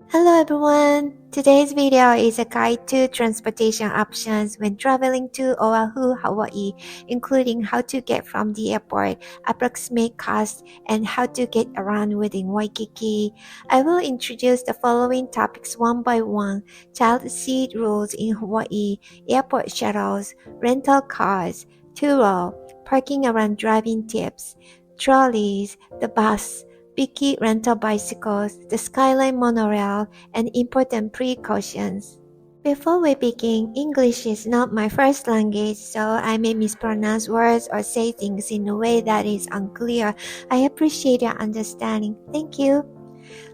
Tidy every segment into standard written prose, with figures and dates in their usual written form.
Hello everyone! Today's video is a guide to transportation options when traveling to Oahu, Hawaii, including how to get from the airport, approximate cost, and how to get around within Waikiki. I will introduce the following topics one by one: child seat rules in Hawaii, airport shuttles, rental cars, Turo, parking around driving tips, trolleys, the bus, Biki rental bicycles, the Skyline monorail, and important precautions. Before we begin, English is not my first language, so I may mispronounce words or say things in a way that is unclear. I appreciate your understanding. Thank you.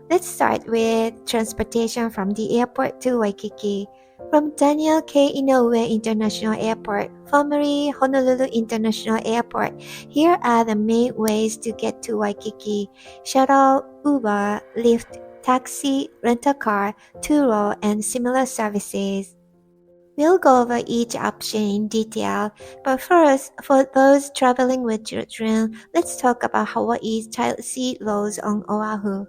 Let's start with transportation from the airport to Waikiki. From Daniel K. Inoue International Airport, formerly Honolulu International Airport, here are the main ways to get to Waikiki: shuttle, Uber, Lyft, taxi, rental car, Turo, and similar services. We'll go over each option in detail, but first, for those traveling with children, let's talk about Hawaii's child seat laws on Oahu.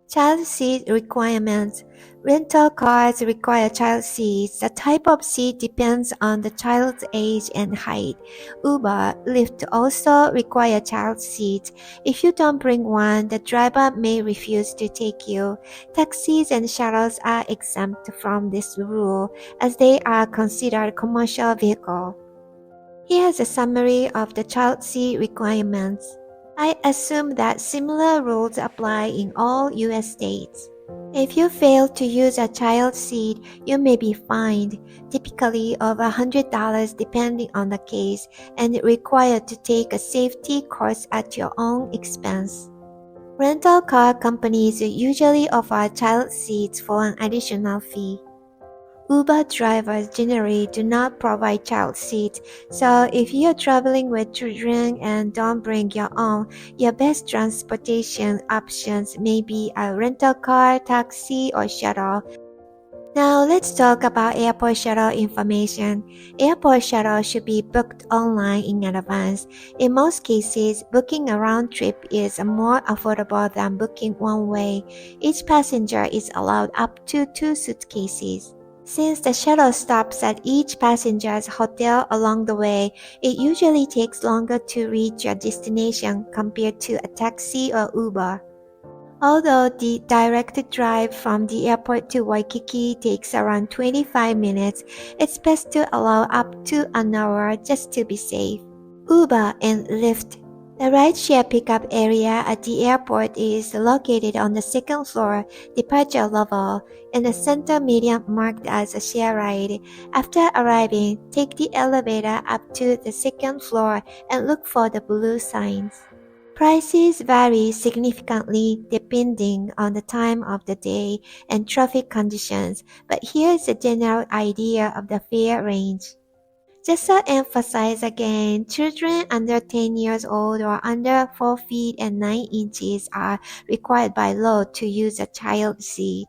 Child seat requirements. Rental cars require child seats. The type of seat depends on the child's age and height. Uber, Lyft also require child seats. If you don't bring one, the driver may refuse to take you. Taxis and shuttles are exempt from this rule, as they are considered commercial vehicles. Here's a summary of the child seat requirements. I assume that similar rules apply in all U.S. states. If you fail to use a child seat, you may be fined, typically over $100 depending on the case, and required to take a safety course at your own expense. Rental car companies usually offer child seats for an additional fee. Uber drivers generally do not provide child seats, so if you're traveling with children and don't bring your own, your best transportation options may be a rental car, taxi, or shuttle. Now let's talk about airport shuttle information. Airport shuttle should be booked online in advance. In most cases, booking a round trip is more affordable than booking one way. Each passenger is allowed up to 2 suitcases. Since the shuttle stops at each passenger's hotel along the way, it usually takes longer to reach your destination compared to a taxi or Uber. Although the direct drive from the airport to Waikiki takes around 25 minutes, it's best to allow up to an hour just to be safe. Uber and Lyft. The rideshare pickup area at the airport is located on the second floor, departure level, in the center median marked as a share ride. After arriving, take the elevator up to the second floor and look for the blue signs. Prices vary significantly depending on the time of the day and traffic conditions, but here's a general idea of the fare range. Just to emphasize again, children under 10 years old or under 4 feet and 9 inches are required by law to use a child seat.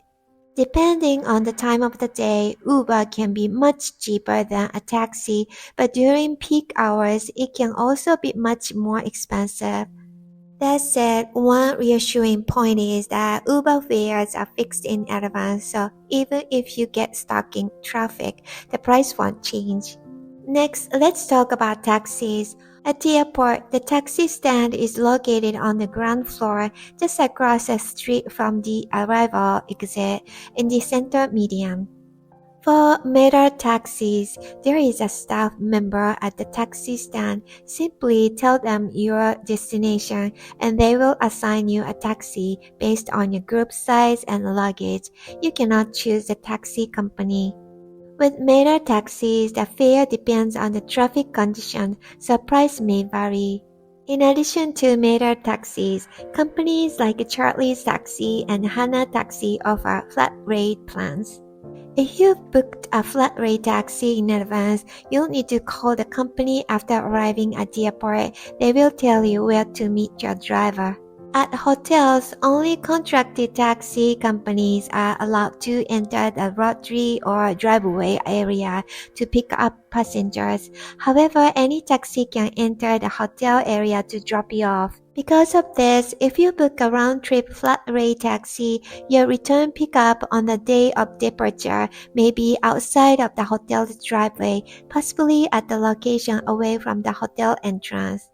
Depending on the time of the day, Uber can be much cheaper than a taxi, but during peak hours, it can also be much more expensive. That said, one reassuring point is that Uber fares are fixed in advance, so even if you get stuck in traffic, the price won't change. Next, let's talk about taxis. At the airport, the taxi stand is located on the ground floor, just across the street from the arrival exit in the center median. For meter taxis, there is a staff member at the taxi stand. Simply tell them your destination and they will assign you a taxi based on your group size and luggage. You cannot choose the taxi company. With meter taxis, the fare depends on the traffic conditions, so price may vary. In addition to meter taxis, companies like Trolleys Taxi and Hana Taxi offer flat rate plans. If you've booked a flat rate taxi in advance, you'll need to call the company after arriving at the airport. They will tell you where to meet your driver. At hotels, only contracted taxi companies are allowed to enter the rotary or driveway area to pick up passengers. However, any taxi can enter the hotel area to drop you off. Because of this, if you book a round-trip flat-rate taxi, your return pickup on the day of departure may be outside of the hotel's driveway, possibly at the location away from the hotel entrance.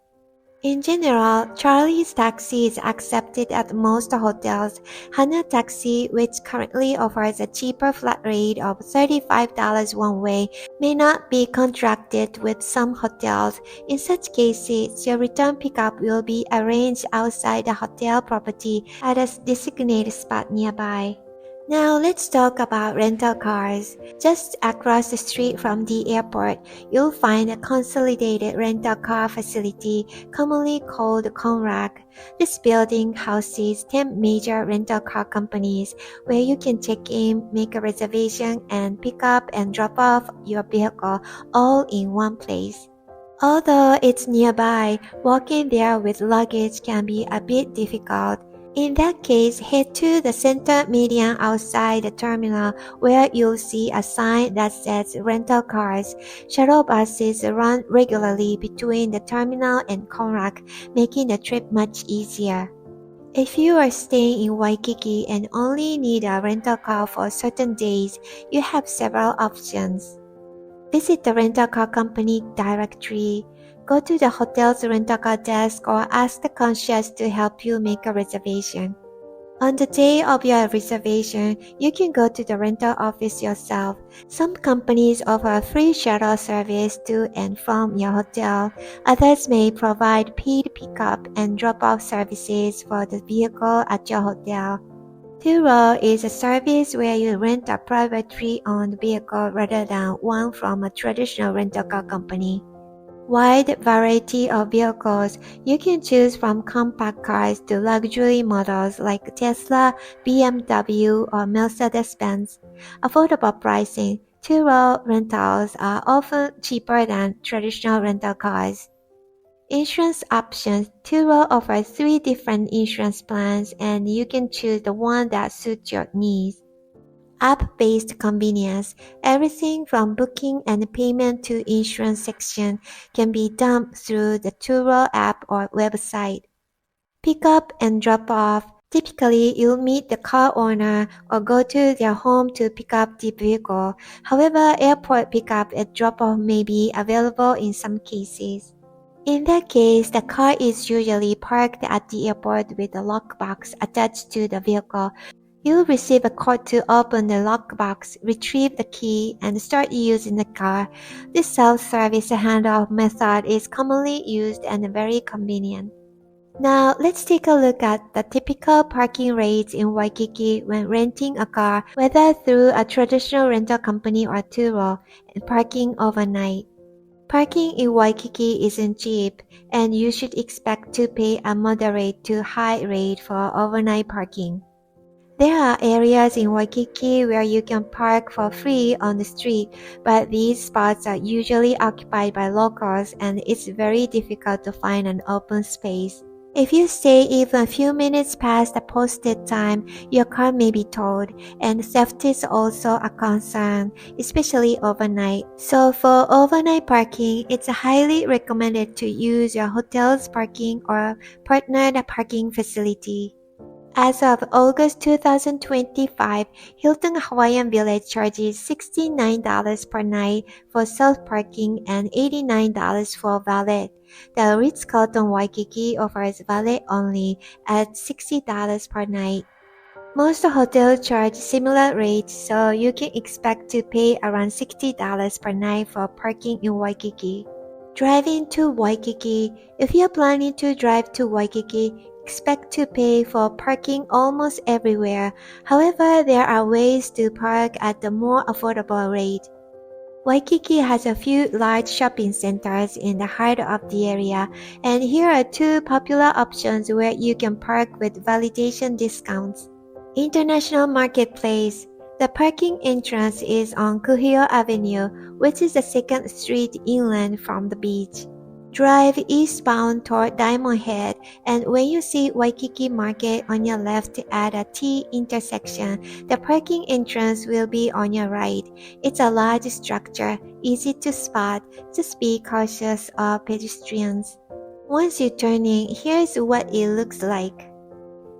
In general, Trolleys taxi is accepted at most hotels. Hana Taxi, which currently offers a cheaper flat rate of $35 one way, may not be contracted with some hotels. In such cases, your return pickup will be arranged outside the hotel property at a designated spot nearby. Now let's talk about rental cars. Just across the street from the airport, you'll find a consolidated rental car facility, commonly called Conrack. This building houses 10 major rental car companies where you can check in, make a reservation, and pick up and drop off your vehicle all in one place. Although it's nearby, walking there with luggage can be a bit difficult. In that case, head to the center median outside the terminal where you'll see a sign that says rental cars. Shuttle buses run regularly between the terminal and Conrack, making the trip much easier. If you are staying in Waikiki and only need a rental car for certain days, you have several options. Visit the rental car company directory. Go to the hotel's rental car desk or ask the concierge to help you make a reservation. On the day of your reservation, you can go to the rental office yourself. Some companies offer free shuttle service to and from your hotel. Others may provide paid pickup and drop-off services for the vehicle at your hotel. Turo is a service where you rent a privately owned vehicle rather than one from a traditional rental car company. Wide variety of vehicles. You can choose from compact cars to luxury models like Tesla, BMW, or Mercedes-Benz. Affordable pricing. Turo rentals are often cheaper than traditional rental cars. Insurance options. Turo offers 3 different insurance plans and you can choose the one that suits your needs. App-based convenience. Everything from booking and payment to insurance section can be done through the Turo app or website. Pick up and drop off. Typically, you'll meet the car owner or go to their home to pick up the vehicle. However, airport pickup and drop-off may be available in some cases. In that case, the car is usually parked at the airport with a lockbox attached to the vehicle. You'll receive a code to open the lockbox, retrieve the key, and start using the car. This self-service handoff method is commonly used and very convenient. Now, let's take a look at the typical parking rates in Waikiki when renting a car, whether through a traditional rental company or Turo, and parking overnight. Parking in Waikiki isn't cheap, and you should expect to pay a moderate to high rate for overnight parking. There are areas in Waikiki where you can park for free on the street, but these spots are usually occupied by locals and it's very difficult to find an open space. If you stay even a few minutes past the posted time, your car may be towed, and theft is also a concern, especially overnight. So for overnight parking, it's highly recommended to use your hotel's parking or partnered parking facility. As of August 2025, Hilton Hawaiian Village charges $69 per night for self-parking and $89 for valet. The Ritz-Carlton Waikiki offers valet only at $60 per night. Most hotels charge similar rates, so you can expect to pay around $60 per night for parking in Waikiki. Driving to Waikiki. If you're planning to drive to Waikiki, expect to pay for parking almost everywhere. However, there are ways to park at a more affordable rate. Waikiki has a few large shopping centers in the heart of the area, and here are 2 popular options where you can park with validation discounts. International Marketplace. The parking entrance is on Kuhio Avenue, which is the second street inland from the beach. Drive eastbound toward Diamond Head, and when you see Waikiki Market on your left at a T intersection, the parking entrance will be on your right. It's a large structure, easy to spot. Just be cautious of pedestrians. Once you turn in, here's what it looks like.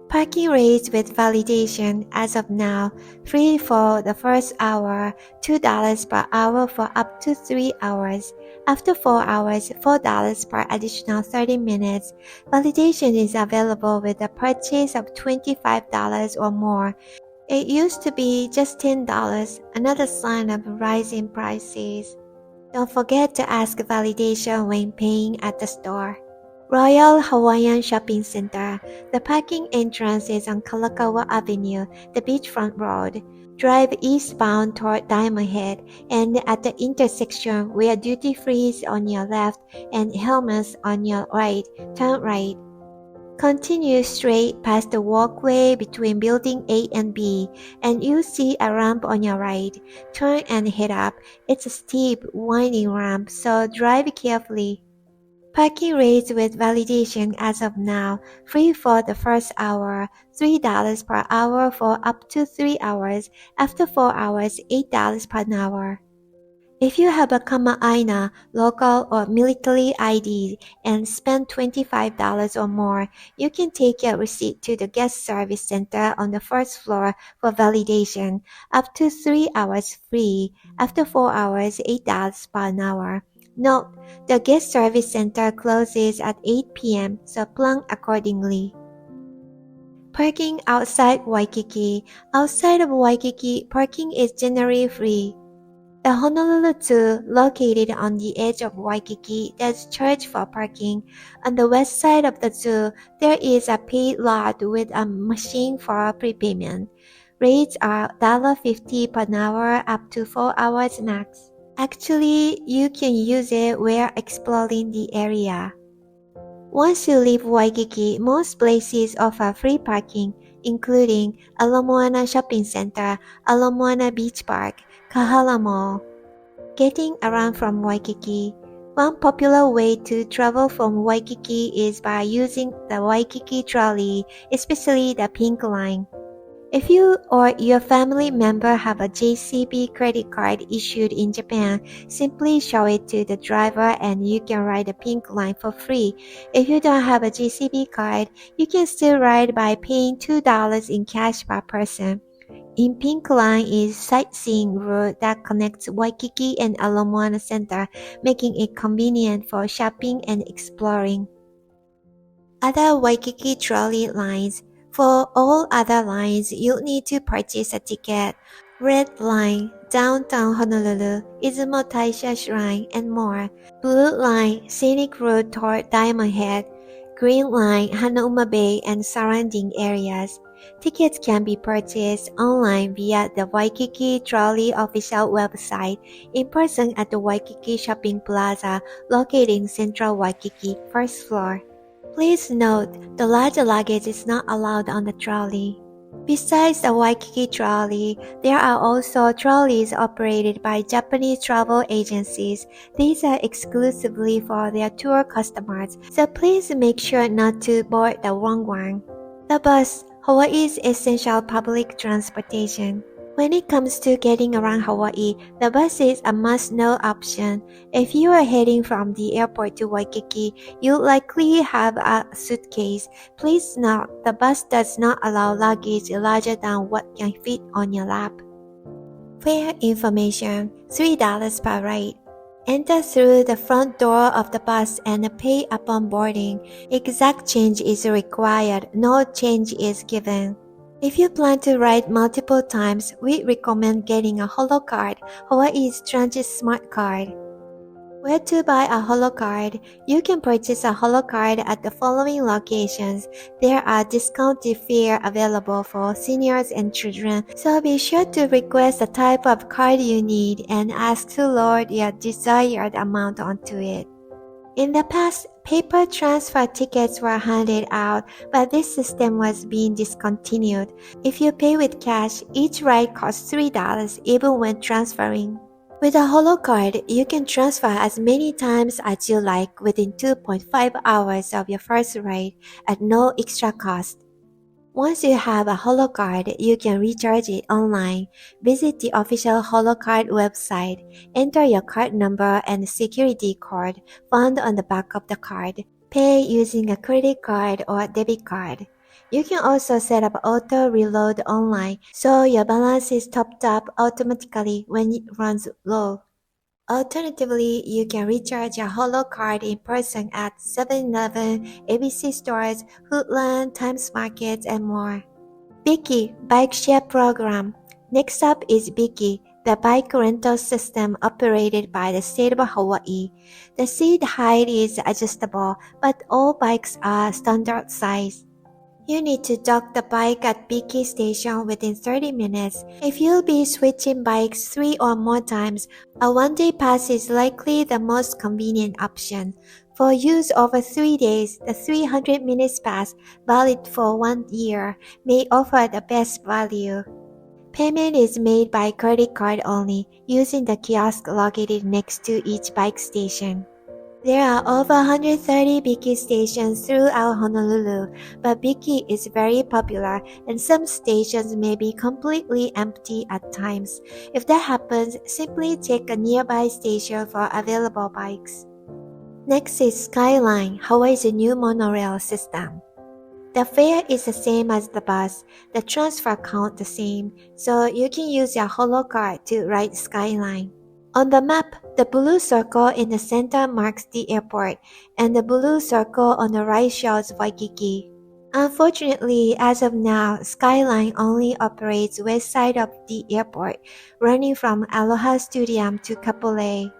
Parking rates with validation as of now, free for the first hour, $2 per hour for up to 3 hours. After 4 hours, $4 per additional 30 minutes. Validation is available with a purchase of $25 or more. It used to be just $10, another sign of rising prices. Don't forget to ask validation when paying at the store. Royal Hawaiian Shopping Center. The parking entrance is on Kalakaua Avenue, the beachfront road. Drive eastbound toward Diamond Head, and at the intersection where duty free is on your left and Helmets on your right, turn right. Continue straight past the walkway between Building A and B, and you'll see a ramp on your right. Turn and head up. It's a steep, winding ramp, so drive carefully. Parking rates with validation as of now, free for the first hour, $3 per hour for up to 3 hours, after 4 hours, $8 per hour. If you have a kama'aina, local or military ID and spend $25 or more, you can take your receipt to the guest service center on the first floor for validation, up to 3 hours free, after 4 hours, $8 per hour. Note, the guest service center closes at 8 p.m., so plan accordingly. Parking outside Waikiki. Outside of Waikiki, parking is generally free. The Honolulu Zoo, located on the edge of Waikiki, does charge for parking. On the west side of the zoo, there is a paid lot with a machine for prepayment. Rates are $1.50 per hour up to 4 hours max. Actually, you can use it while exploring the area. Once you leave Waikiki, most places offer free parking, including Ala Moana Shopping Center, Ala Moana Beach Park, Kahala Mall. Getting around from Waikiki. One popular way to travel from Waikiki is by using the Waikiki Trolley, especially the Pink Line. If you or your family member have a JCB credit card issued in Japan, simply show it to the driver and you can ride the Pink Line for free. If you don't have a JCB card, you can still ride by paying $2 in cash per person. In Pink Line is sightseeing route that connects Waikiki and Ala Moana Center, making it convenient for shopping and exploring. Other Waikiki Trolley lines. For all other lines, you'll need to purchase a ticket. Red Line, Downtown Honolulu, Izumo Taisha Shrine, and more. Blue Line, Scenic Road toward Diamond Head. Green Line, Hanauma Bay and surrounding areas. Tickets can be purchased online via the Waikiki Trolley official website, in person at the Waikiki Shopping Plaza, located in Central Waikiki, first floor. Please note, the large luggage is not allowed on the trolley. Besides the Waikiki Trolley, there are also trolleys operated by Japanese travel agencies. These are exclusively for their tour customers, so please make sure not to board the wrong one. The bus, Hawaii's essential public transportation. When it comes to getting around Hawaii, the bus is a must-know option. If you are heading from the airport to Waikiki, you'll likely have a suitcase. Please note, the bus does not allow luggage larger than what can fit on your lap. Fare information, $3 per ride. Enter through the front door of the bus and pay upon boarding. Exact change is required, no change is given. If you plan to ride multiple times, we recommend getting a Holo card, Hawaii's Transit Smart Card. Where to buy a Holo card? You can purchase a Holo card at the following locations. There are discounted fare available for seniors and children, so be sure to request the type of card you need and ask to load your desired amount onto it. In the past, paper transfer tickets were handed out, but this system was being discontinued. If you pay with cash, each ride costs $3 even when transferring. With a Holo card, you can transfer as many times as you like within 2.5 hours of your first ride at no extra cost. Once you have a Holo card, you can recharge it online. Visit the official Holo card website. Enter your card number and security code found on the back of the card. Pay using a credit card or debit card. You can also set up auto reload online so your balance is topped up automatically when it runs low. Alternatively, you can recharge your Holo card in person at 7-Eleven, ABC stores, Hoodland, Times Markets, and more. Biki Bike Share Program. Next up is Biki, the bike rental system operated by the state of Hawaii. The seat height is adjustable, but all bikes are standard size. You need to dock the bike at Biki station within 30 minutes. If you'll be switching bikes 3 or more times, a one-day pass is likely the most convenient option. For use over 3 days, the 300 minutes pass, valid for 1 year, may offer the best value. Payment is made by credit card only, using the kiosk located next to each bike station. There are over 130 Biki stations throughout Honolulu, but Biki is very popular and some stations may be completely empty at times. If that happens, simply check a nearby station for available bikes. Next is Skyline, Hawaii's new monorail system. The fare is the same as the bus, the transfer count the same, so you can use your Holo card to ride Skyline. On the map, the blue circle in the center marks the airport, and the blue circle on the right shows Waikiki. Unfortunately, as of now, Skyline only operates west side of the airport, running from Aloha Stadium to Kapolei.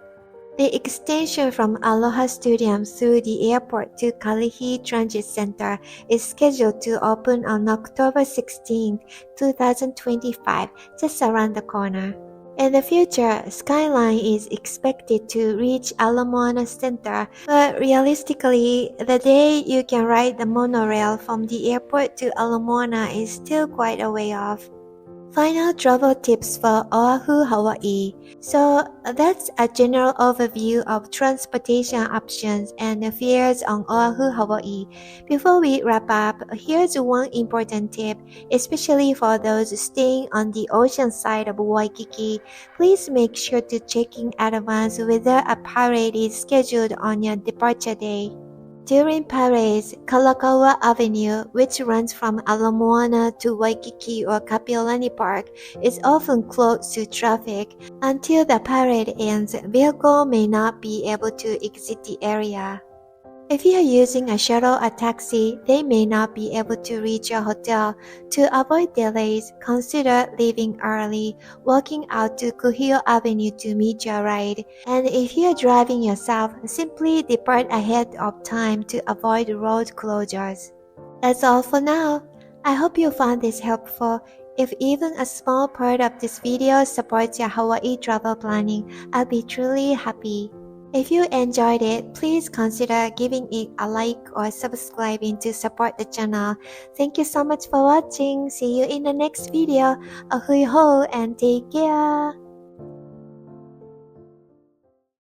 The extension from Aloha Stadium through the airport to Kalihi Transit Center is scheduled to open on October 16, 2025, just around the corner. In the future, Skyline is expected to reach Ala Moana Center, but realistically, the day you can ride the monorail from the airport to Ala Moana is still quite a way off. Final travel tips for Oahu, Hawaii. So that's a general overview of transportation options and fares on Oahu, Hawaii. Before we wrap up, here's one important tip, especially for those staying on the ocean side of Waikiki. Please make sure to check in advance whether a parade is scheduled on your departure day. During parades, Kalakaua Avenue, which runs from Ala Moana to Waikiki or Kapiolani Park, is often closed to traffic. Until the parade ends, vehicles may not be able to exit the area. If you are using a shuttle or taxi, they may not be able to reach your hotel. To avoid delays, consider leaving early, walking out to Kuhio Avenue to meet your ride. And if you are driving yourself, simply depart ahead of time to avoid road closures. That's all for now. I hope you found this helpful. If even a small part of this video supports your Hawaii travel planning, I'll be truly happy. If you enjoyed it, please consider giving it a like or subscribing to support the channel. Thank you so much for watching. See you in the next video. Ahui ho and take care.